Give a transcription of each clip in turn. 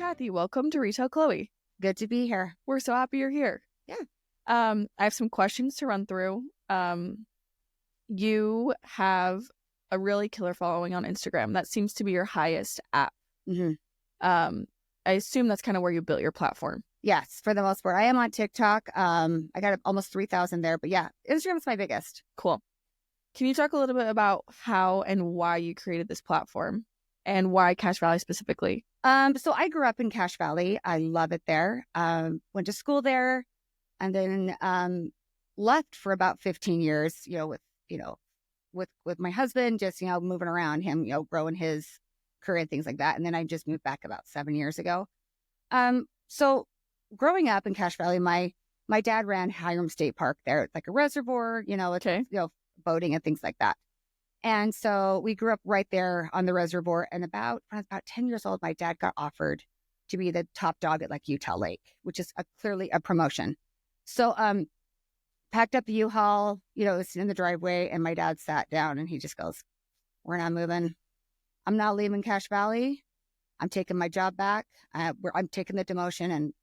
Kathy. Welcome to Retail Chloe. Good to be here. We're so happy you're here. Yeah. I have some questions to run through. You have a really killer following on Instagram. That seems to be your highest app. Mm-hmm. I assume that's kind of where you built your platform. Yes, for the most part. I am on TikTok. I got almost 3,000 there, but yeah, Instagram's my biggest. Cool. Can you talk a little bit about how and why you created this platform and why Cache Valley specifically? So I grew up in Cache Valley. I love it there. Went to school there and then left for about 15 years, with my husband, just, moving around him, growing his career and things like that. And then I just moved back about 7 years ago. So growing up in Cache Valley, my dad ran Hiram State Park there. It's like a reservoir, boating and things like that. And so we grew up right there on the reservoir. And when I was about 10 years old, my dad got offered to be the top dog at like Utah Lake, which is clearly a promotion. So packed up the U-Haul, it was in the driveway, and my dad sat down and he just goes, "We're not moving. I'm not leaving Cache Valley. I'm taking my job back. I'm taking the demotion, and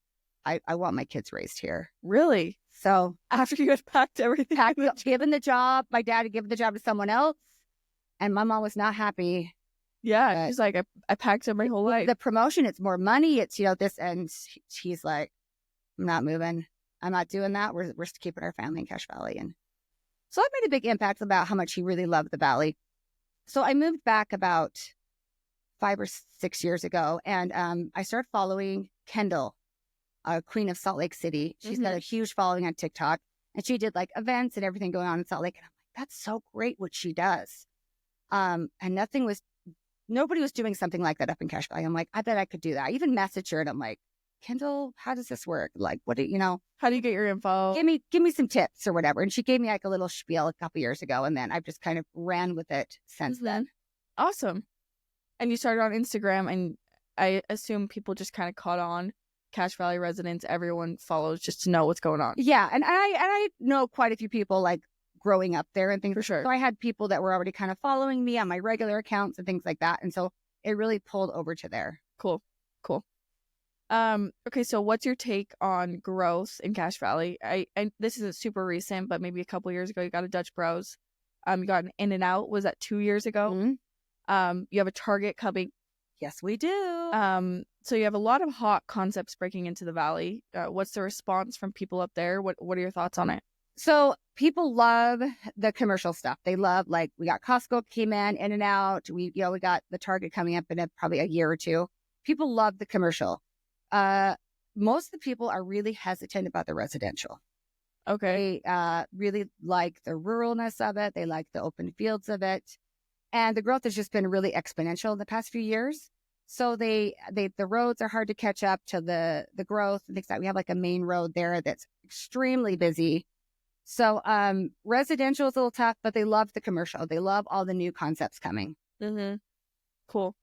I want my kids raised here." Really? So after you had packed everything, given the job, my dad had given the job to someone else, and my mom was not happy. Yeah, she's like, I packed up my whole life. The promotion, it's more money, it's this, and he's like, "I'm not moving. I'm not doing that. We're keeping our family in Cache Valley." And so that made a big impact about how much he really loved the valley. So I moved back about 5 or 6 years ago, and I started following Kendall, Queen of Salt Lake City. She's got a huge following on TikTok, and she did like events and everything going on in Salt Lake. And I'm like, that's so great what she does. And nobody was doing something like that up in Cache Valley. I'm like, I bet I could do that. I even messaged her and I'm like, "Kendall, how does this work? Like, how do you get your info? Give me some tips or whatever." And she gave me like a little spiel a couple years ago, and then I've just kind of ran with it since then. Awesome. And you started on Instagram, and I assume people just kind of caught on. Cache Valley residents, everyone follows just to know what's going on. Yeah, and I know quite a few people like growing up there and things. For sure. So I had people that were already kind of following me on my regular accounts and things like that, and so it really pulled over to there. Cool. Okay, so what's your take on growth in Cache Valley? I this isn't super recent, but maybe a couple years ago you got a Dutch Bros. You got an In-N-Out. Was that 2 years ago? Mm-hmm. You have a Target coming. Yes, we do. So you have a lot of hot concepts breaking into the valley. What's the response from people up there? What are your thoughts on it? So people love the commercial stuff. They love, like, we got Costco came In-N-Out. We got the Target coming up in probably a year or two. People love the commercial. Most of the people are really hesitant about the residential. Okay. They really like the ruralness of it. They like the open fields of it. And the growth has just been really exponential in the past few years. So the roads are hard to catch up to the growth and things like that. We have like a main road there that's extremely busy. So residential is a little tough, but they love the commercial. They love all the new concepts coming. Mm-hmm. Cool.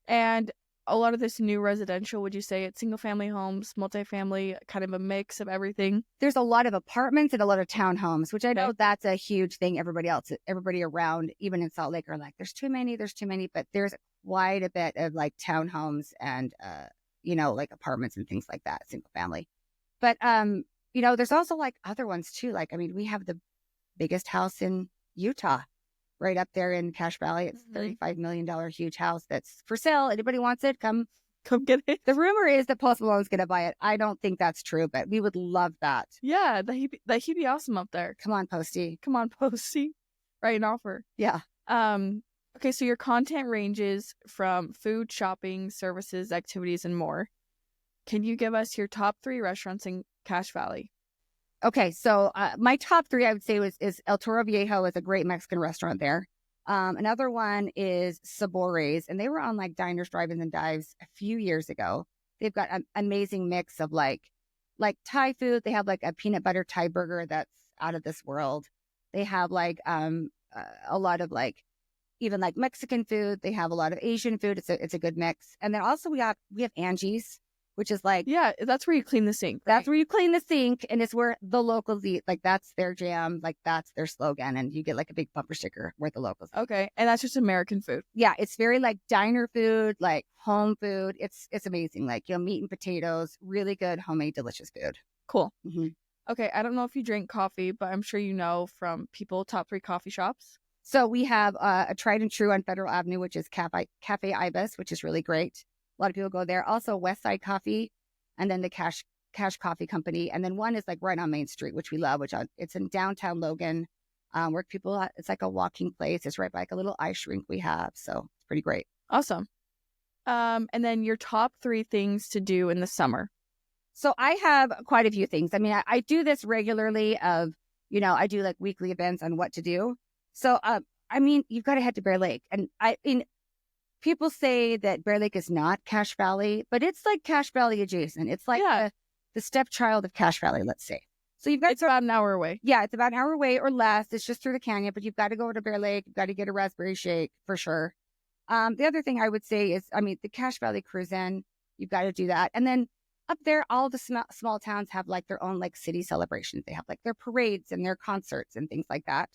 And a lot of this new residential, would you say it's single family homes, multifamily, kind of a mix of everything? There's a lot of apartments and a lot of townhomes, which I know that's a huge thing. Everybody around, even in Salt Lake, are like, there's too many, but there's quite a bit of like townhomes and, like apartments and things like that, single family. But, there's also like other ones too. Like, I mean, we have the biggest house in Utah. Right up there in Cache Valley. It's $35 million huge house that's for sale. Anybody wants it, come get it. The rumor is that Post Malone's going to buy it. I don't think that's true, but we would love that. Yeah, he'd be awesome up there. Come on, Posty. Write an offer. Yeah. Okay, so your content ranges from food, shopping, services, activities, and more. Can you give us your top 3 restaurants in Cache Valley? Okay, so my top 3, I would say, is El Toro Viejo, is a great Mexican restaurant there. Another one is Sabores, and they were on like Diners, Drive-Ins, and Dives a few years ago. They've got an amazing mix of like Thai food. They have like a peanut butter Thai burger that's out of this world. They have like a lot of like even like Mexican food. They have a lot of Asian food. It's a good mix. And then also we have Angie's. which is like, Yeah, that's where you clean the sink. that's where you clean the sink, and it's where the locals eat. Like, that's their jam. Like, that's their slogan. And you get like a big bumper sticker where the locals eat. Okay. And that's just American food. Yeah, it's very like diner food, like home food. It's amazing. Like, meat and potatoes, really good, homemade, delicious food. Cool. Mm-hmm. Okay. I don't know if you drink coffee, but I'm sure you know from people top 3 coffee shops. So we have a tried and true on Federal Avenue, which is cachevalleybuzz, which is really great. A lot of people go there. Also West Side Coffee, and then the Cash Coffee Company. And then one is like right on Main Street, which we love, it's in downtown Logan, where people, it's like a walking place. It's right by like a little ice rink we have. So it's pretty great. Awesome. And then your top 3 things to do in the summer. So I have quite a few things. I mean, I do this regularly of, I do like weekly events on what to do. So, I mean, you've got to head to Bear Lake. And people say that Bear Lake is not Cache Valley, but it's like Cache Valley adjacent. It's like the stepchild of Cache Valley, let's say. So it's about an hour away. Yeah, it's about an hour away or less. It's just through the canyon, but you've got to go to Bear Lake. You've got to get a raspberry shake for sure. The other thing I would say is, the Cache Valley Cruise In, you've got to do that. And then up there, all the small towns have like their own like city celebrations. They have like their parades and their concerts and things like that.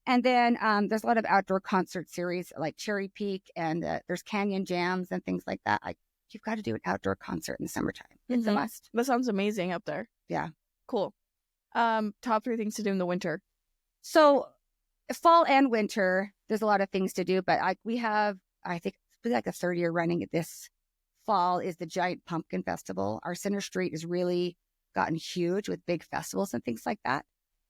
And then there's a lot of outdoor concert series like Cherry Peak, and there's canyon jams and things like that. You've got to do an outdoor concert in the summertime. It's a must. That sounds amazing up there. Yeah. Cool. Top 3 things to do in the winter. So fall and winter, there's a lot of things to do, but we have, I think it's like a 3rd year running this fall is the Giant Pumpkin Festival. Our Center Street has really gotten huge with big festivals and things like that.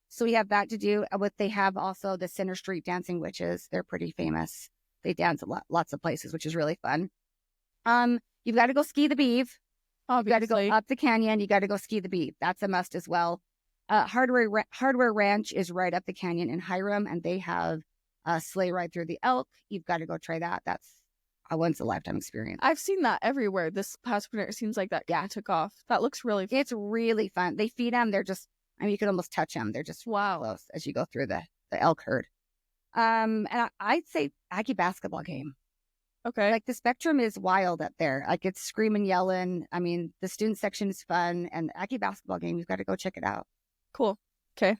So we have that to do. They have also the Center Street Dancing Witches. They're pretty famous. They dance at lots of places, which is really fun. You've got to go ski the Beeve. You've got to go up the canyon. You got to go ski the Beeve. That's a must as well. Hardware Ranch is right up the canyon in Hiram, and they have a sleigh ride through the elk. You've got to go try that. That's a once-in-a-lifetime experience. I've seen that everywhere. This past winter, it seems like that took off. That looks really fun. It's really fun. They feed them. They're just, you can almost touch them. They're just close as you go through the elk herd. And I'd say Aggie basketball game. Okay. Like the spectrum is wild up there. Like it's screaming, yelling. The student section is fun, and Aggie basketball game, you've got to go check it out. Cool. Okay.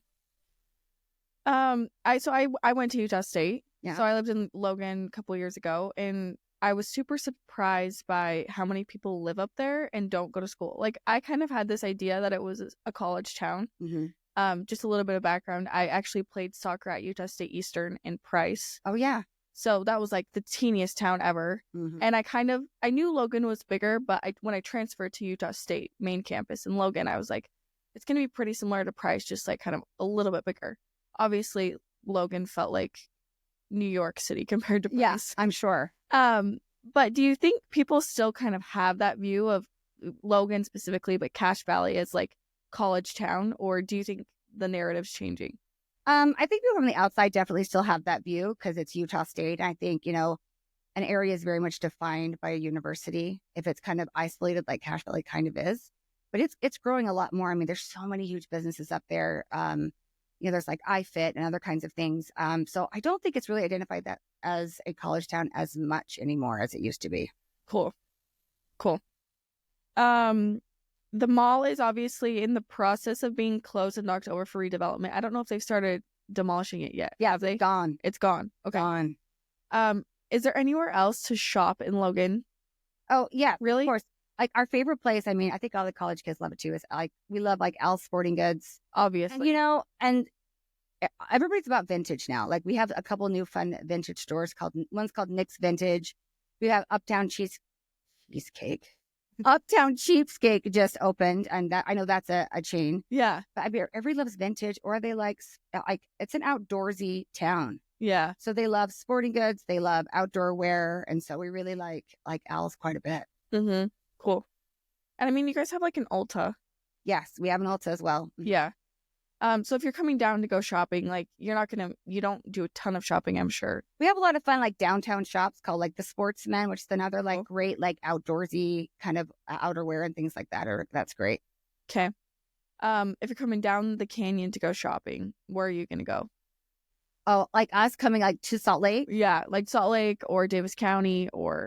I went to Utah State. Yeah. So I lived in Logan a couple years ago, and I was super surprised by how many people live up there and don't go to school. Like, I kind of had this idea that it was a college town. Mm-hmm. Just a little bit of background. I actually played soccer at Utah State Eastern in Price. Oh, yeah. So that was like the teeniest town ever. Mm-hmm. And I knew Logan was bigger, but when I transferred to Utah State main campus in Logan, I was like, it's going to be pretty similar to Price, just like kind of a little bit bigger. Obviously, Logan felt like New York City compared to Price. Yes, I'm sure. But do you think people still kind of have that view of Logan specifically, but Cache Valley as like college town, or do you think the narrative's changing? I think people from the outside definitely still have that view because it's Utah State. I think, an area is very much defined by a university if it's kind of isolated like Cache Valley kind of is. But it's growing a lot more. There's so many huge businesses up there. There's like iFit and other kinds of things. So I don't think it's really identified that as a college town as much anymore as it used to be. Cool. The mall is obviously in the process of being closed in October for redevelopment. I don't know if they've started demolishing it yet. Yeah, it's gone. It's gone. Okay. Gone. Is there anywhere else to shop in Logan? Oh, yeah. Really? Of course. Like our favorite place, I think all the college kids love it too, is like we love like Al's Sporting Goods. Obviously. And everybody's about vintage now. Like we have a couple new fun vintage stores one's called Nick's Vintage. We have Uptown Cheesecake. Uptown Cheapskake just opened, and that I know that's a chain. Yeah. But everybody loves vintage, or they like it's an outdoorsy town. Yeah. So they love sporting goods, they love outdoor wear, and so we really like Al's quite a bit. Mm-hmm. Cool. And you guys have like an Ulta. Yes, we have an Ulta as well. Yeah. So if you're coming down to go shopping, like you don't do a ton of shopping, I'm sure. We have a lot of fun like downtown shops called like the Sportsman, which is another like great like outdoorsy kind of outerwear and things like that. That's great. Okay. If you're coming down the canyon to go shopping, where are you gonna go? Oh, like us coming like to Salt Lake? Yeah, like Salt Lake or Davis County or.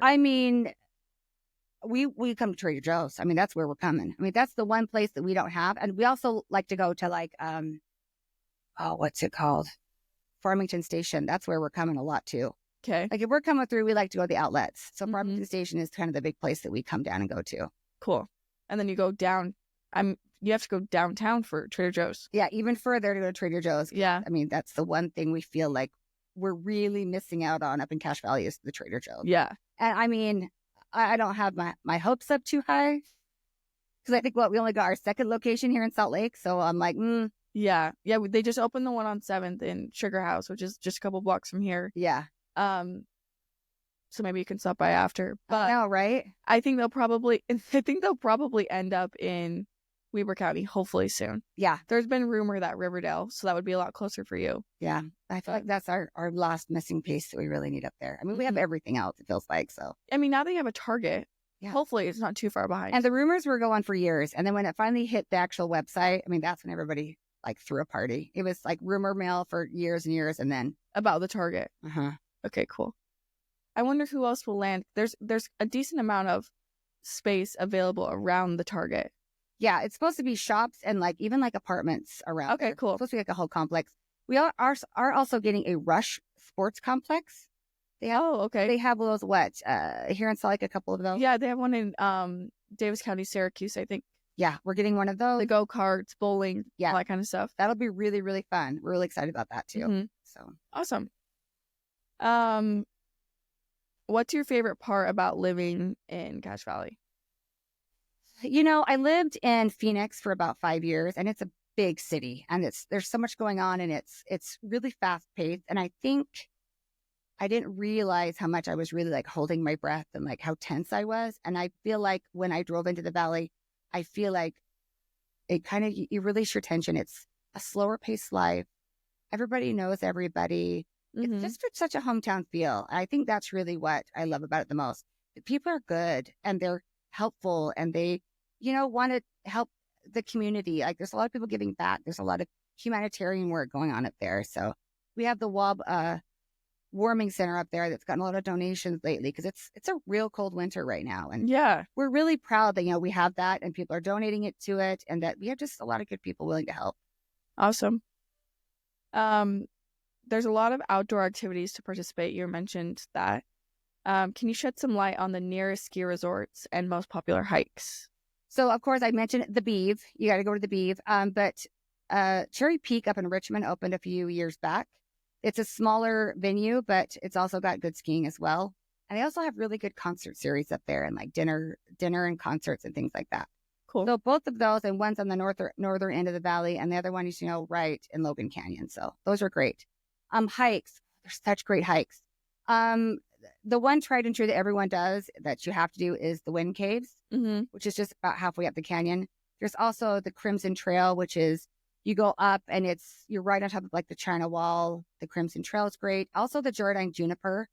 we come to Trader Joe's. I mean, that's where we're coming. I mean, that's the one place that we don't have. And we also like to go to like, what's it called? Farmington Station. That's where we're coming a lot too. Okay. Like if we're coming through, we like to go to the outlets. So Mhm. Farmington Station is kind of the big place that we come down and go to. Cool. And then you go down. You have to go downtown for Trader Joe's. Yeah, even further to go to Trader Joe's. Yeah. I mean, that's the one thing we feel like we're really missing out on up in Cache Valley is the Trader Joe's. Yeah. And I mean, I don't have my hopes up too high because I think we only got our second location here in Salt Lake. So I'm like, Yeah. Yeah. They just opened the one on 7th in Sugar House, which is just a couple blocks from here. yeah. So maybe you can stop by after. But No, right? I think they'll probably end up in Weber County, hopefully soon. Yeah. There's been rumor that Riverdale, so that would be a lot closer for you. Yeah. I feel like that's our last missing piece that we really need up there. I mean, we have everything else, it feels like. So, I mean, now that you have a Target, yeah. Hopefully it's not too far behind. And the rumors were going for years. And then when it finally hit the actual website, I mean, that's when everybody like threw a party. It was like rumor mill for years and years. And then about the Target. Okay, cool. I wonder who else will land. There's a decent amount of space available around the Target. Yeah, it's supposed to be shops and like even like apartments around. Okay, there. cool. It's supposed to be like a whole complex. We are also getting a Rush sports complex. Okay. They have those here in Salt Lake, a couple of those. Yeah, they have one in Davis County, Syracuse, I think. Yeah, we're getting one of those. The go-karts, bowling, all that kind of stuff. That'll be really, really fun. We're really excited about that too. Mm-hmm. So awesome. What's your favorite part about living in Cache Valley? You know, I lived in Phoenix for about 5 years, and it's a big city, and there's so much going on, and it's really fast paced. And I think I didn't realize how much I was really like holding my breath and like how tense I was. And I feel like when I drove into the valley, I feel like it kind of, you release your tension. It's a slower paced life. Everybody knows everybody. It's just such a hometown feel. I think that's really what I love about it the most. The people are good and they're helpful and they, want to help the community. Like there's a lot of people giving back. There's a lot of humanitarian work going on up there. So we have the WAB warming center up there that's gotten a lot of donations lately because it's a real cold winter right now. And we're really proud that, we have that and people are donating it to it and that we have just a lot of good people willing to help. Awesome. There's a lot of outdoor activities to participate. You mentioned that. Can you shed some light on the nearest ski resorts and most popular hikes? So, of course, I mentioned the Beeve. You got to go to the Beeve. But Cherry Peak up in Richmond opened a few years back. It's a smaller venue, but it's also got good skiing as well. And they also have really good concert series up there and like dinner and concerts and things like that. Cool. So both of those, and one's on the northern end of the valley, and the other one is, right in Logan Canyon. So those are great. Hikes. They're such great hikes. The one tried and true that everyone does that you have to do is the Wind Caves, which is just about halfway up the canyon. There's also the Crimson Trail, which is you go up and you're right on top of like the China Wall. The Crimson Trail is great. Also the Jordan Juniper.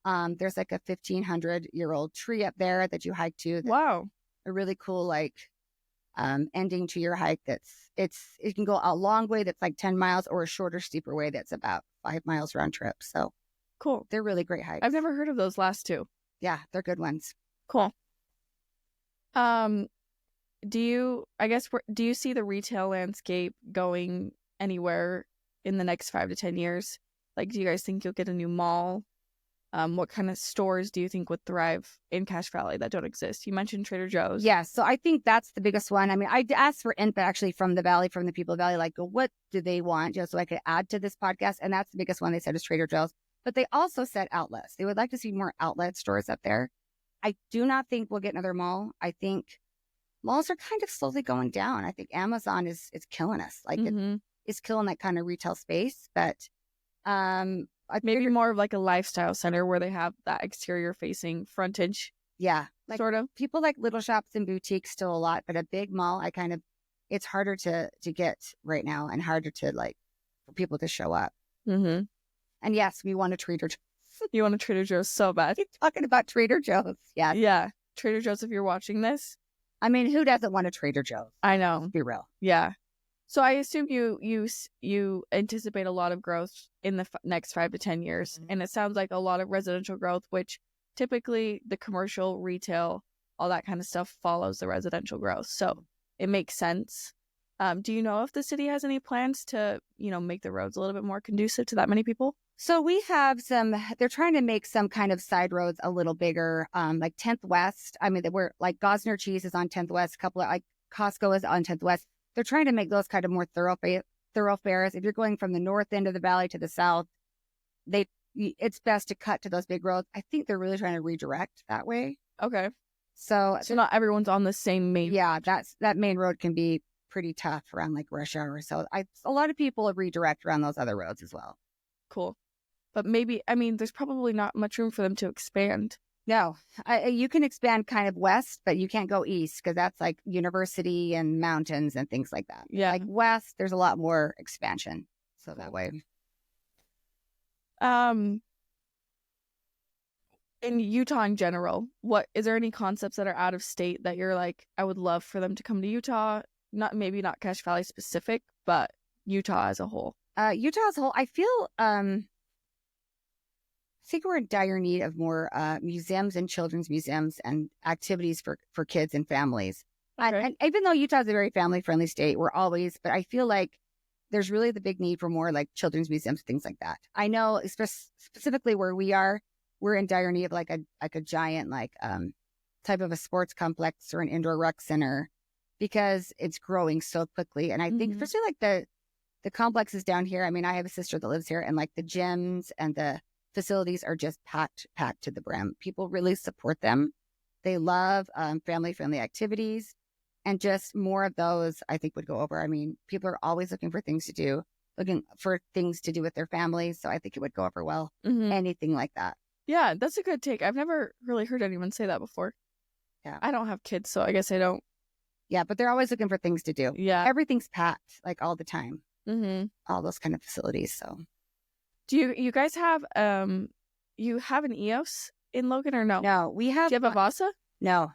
There's like a 1,500-year-old tree up there that you hike to. Wow. A really cool like ending to your hike. It can go a long way that's like 10 miles or a shorter, steeper way that's about 5 miles round trip. So cool. They're really great hikes. I've never heard of those last two. Yeah, they're good ones. Cool. Do you see the retail landscape going anywhere in the next 5 to 10 years? Like, do you guys think you'll get a new mall? What kind of stores do you think would thrive in Cache Valley that don't exist? You mentioned Trader Joe's. Yeah, so I think that's the biggest one. I mean, I asked for input actually from the valley, from the people of the valley, like, what do they want? So I could add to this podcast. And that's the biggest one they said is Trader Joe's. But they also said outlets. They would like to see more outlet stores up there. I do not think we'll get another mall. I think malls are kind of slowly going down. I think Amazon is killing us. Like it's killing that kind of retail space. But maybe more of like a lifestyle center where they have that exterior facing frontage. Yeah. Like sort of. People like little shops and boutiques still a lot, but a big mall, it's harder to get right now and harder to like for people to show up. And yes, we want a Trader Joe's. You want a Trader Joe's so bad. Keep talking about Trader Joe's. Yeah. Yeah. Trader Joe's, if you're watching this. I mean, who doesn't want a Trader Joe's? I know. Let's be real. Yeah. So I assume you anticipate a lot of growth in the next 5 to 10 years. And it sounds like a lot of residential growth, which typically the commercial retail all that kind of stuff follows the residential growth. So it makes sense. Do you know if the city has any plans to, make the roads a little bit more conducive to that many people? So we have they're trying to make some kind of side roads a little bigger, like 10th West. I mean, we're like Gosner Cheese is on 10th West, a couple of like Costco is on 10th West. They're trying to make those kind of more thoroughfares. If you're going from the north end of the valley to the south, it's best to cut to those big roads. I think they're really trying to redirect that way. Okay. So not everyone's on the same main. Yeah, that main road can be pretty tough around like rush hour. So a lot of people redirect around those other roads as well. Cool. But maybe, I mean, there's probably not much room for them to expand. No, you can expand kind of west, but you can't go east because that's like university and mountains and things like that. Yeah. Like west, there's a lot more expansion. So that way. In Utah in general, is there any concepts that are out of state that you're like, I would love for them to come to Utah? Maybe not Cache Valley specific, but Utah as a whole. Utah as a whole, I feel, I think we're in dire need of more museums and children's museums and activities for kids and families. Okay. And even though Utah is a very family-friendly state, but I feel like there's really the big need for more like children's museums, things like that. I know specifically where we're in dire need of like a giant type of a sports complex or an indoor rec center because it's growing so quickly. And I think especially like the complexes down here. I mean, I have a sister that lives here, and like the gyms and the facilities are just packed to the brim. People really support them. They love family-friendly activities, and just more of those I think would go over. I mean, people are always looking for things to do with their families. So I think it would go over well. Anything like that. Yeah, that's a good take. I've never really heard anyone say that before. Yeah. I don't have kids, so I guess I don't. Yeah, but they're always looking for things to do. Yeah. Everything's packed, like all the time. All those kind of facilities, so. Do you guys have you have an EOS in Logan or no? No, we have. Do you have a Vasa? No.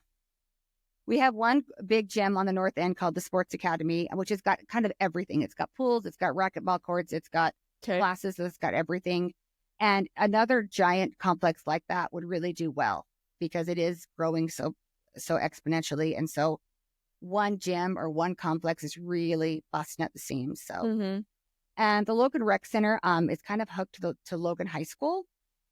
We have one big gym on the north end called the Sports Academy, which has got kind of everything. It's got pools, it's got racquetball courts, it's got classes, it's got everything. And another giant complex like that would really do well because it is growing so exponentially. And so one gym or one complex is really busting at the seams. So, and the Logan Rec Center is kind of hooked to Logan High School,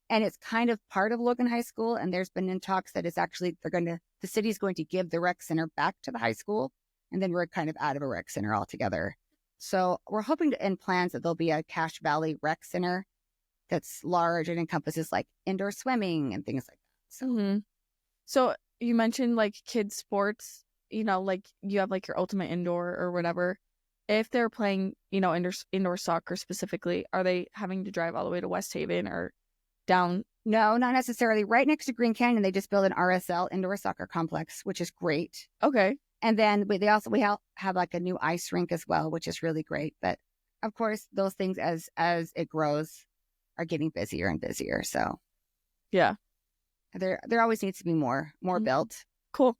and it's kind of part of Logan High School. And there's been in talks that it's actually the city's going to give the rec center back to the high school, and then we're kind of out of a rec center altogether. So we're hoping to end plans that there'll be a Cache Valley Rec Center that's large and encompasses like indoor swimming and things like that. So you mentioned like kids sports, like you have like your ultimate indoor or whatever. If they're playing, indoor soccer specifically, are they having to drive all the way to West Haven or down? No, not necessarily. Right next to Green Canyon, they just built an RSL indoor soccer complex, which is great. Okay. And then we have like a new ice rink as well, which is really great. But of course, those things as it grows are getting busier and busier. So yeah, there always needs to be more built. Cool.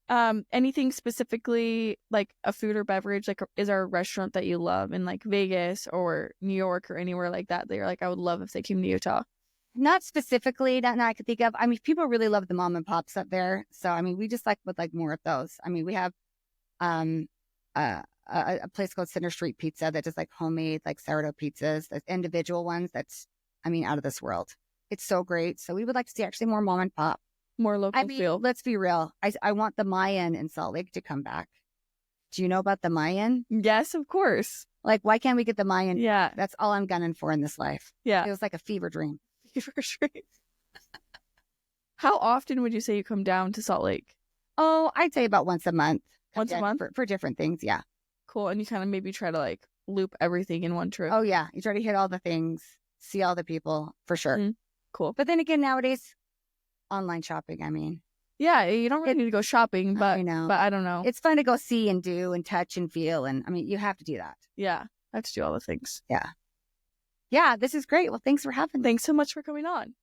Anything specifically like a food or beverage? Like, is there a restaurant that you love in like Vegas or New York or anywhere like that you're like, I would love if they came to Utah? Not specifically, not that I could think of. I mean, people really love the mom and pops up there. So, I mean, we just would like more of those. I mean, we have a place called Center Street Pizza that does like homemade like sourdough pizzas, the individual ones. That's, I mean, out of this world. It's so great. So we would like to see actually more mom and pop. More local feel. Let's be real. I want the Mayan in Salt Lake to come back. Do you know about the Mayan? Yes, of course. Like, why can't we get the Mayan? Yeah. That's all I'm gunning for in this life. Yeah. It was like a fever dream. Fever dream. How often would you say you come down to Salt Lake? Oh, I'd say about once a month. Once a month? For different things, yeah. Cool. And you kind of maybe try to like loop everything in one trip. Oh, yeah. You try to hit all the things, see all the people, for sure. Cool. But then again, nowadays, online shopping, I mean. Yeah, you don't really need to go shopping, but I know. But I don't know. It's fun to go see and do and touch and feel. And I mean, you have to do that. Yeah, I have to do all the things. Yeah. Yeah, this is great. Well, thanks for having me. Thanks so much for coming on.